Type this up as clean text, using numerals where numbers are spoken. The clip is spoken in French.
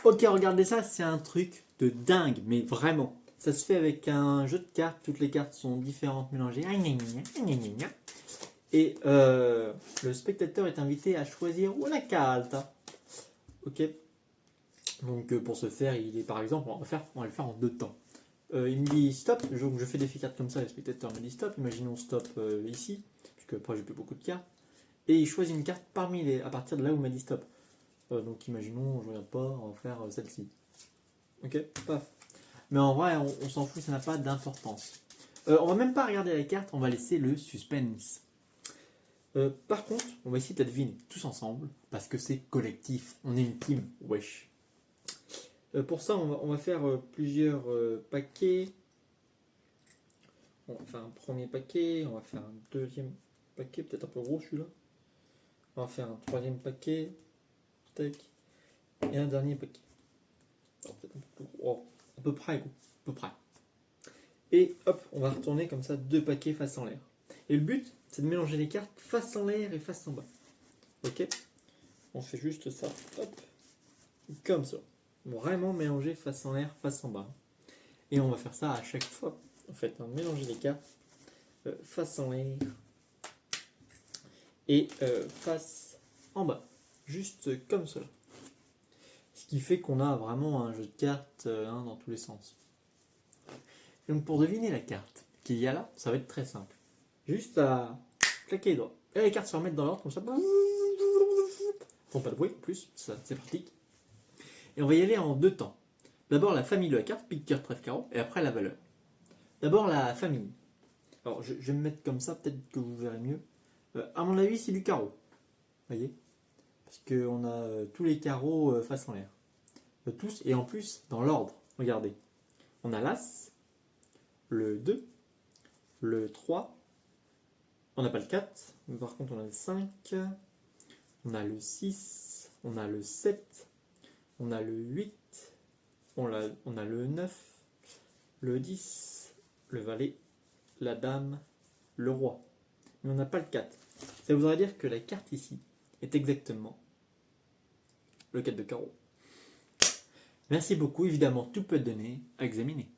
Ok, regardez ça, c'est un truc de dingue, mais vraiment. Ça se fait avec un jeu de cartes, toutes les cartes sont différentes, mélangées. Et le spectateur est invité à choisir una carta. Ok. Donc pour ce faire, il est par exemple, on va le faire en 2 temps. Il me dit stop, je fais des cartes comme ça, le spectateur me dit stop, imaginons stop ici, puisque après j'ai plus beaucoup de cartes, et il choisit une carte à partir de là où il m'a dit stop. Donc imaginons, je regarde pas, on va faire celle-ci. Ok, paf. Mais en vrai, on s'en fout, ça n'a pas d'importance. On va même pas regarder la carte, on va laisser le suspense. Par contre, on va essayer de la deviner tous ensemble, parce que c'est collectif, on est une team, wesh. Pour ça, on va faire plusieurs paquets. On va faire un premier paquet, on va faire un deuxième paquet, peut-être un peu gros celui-là. On va faire un troisième paquet, tac, et un dernier paquet. Alors, peut-être un peu plus gros, oh, à peu près gros, à peu près. Et hop, on va retourner comme ça 2 paquets face en l'air. Et le but, c'est de mélanger les cartes face en l'air et face en bas. Ok. On fait juste ça, hop, comme ça. Vraiment mélanger face en l'air, face en bas. Et on va faire ça à chaque fois. En fait, hein, mélanger les cartes face en l'air et face en bas. Juste comme cela. Ce qui fait qu'on a vraiment un jeu de cartes dans tous les sens. Donc pour deviner la carte qu'il y a là, ça va être très simple. Juste à claquer les doigts. Et les cartes se remettent dans l'ordre comme ça. Font pas de bruit en plus, c'est pratique. Et on va y aller en 2 temps. D'abord la famille de la carte, pique, cœur, trèfle, carreau, et après la valeur. D'abord la famille. Alors je vais me mettre comme ça, peut-être que vous verrez mieux. À mon avis, c'est du carreau. Voyez, parce qu'on a tous les carreaux face en l'air. Tous, et en plus dans l'ordre. Regardez. On a l'As, le 2, le 3, on n'a pas le 4, mais par contre on a le 5, on a le 6, on a le 7, on a le 8, on a le 9, le 10, le valet, la dame, le roi. Mais on n'a pas le 4. Ça voudrait dire que la carte ici est exactement le 4 de carreau. Merci beaucoup, évidemment tout peut être donné à examiner.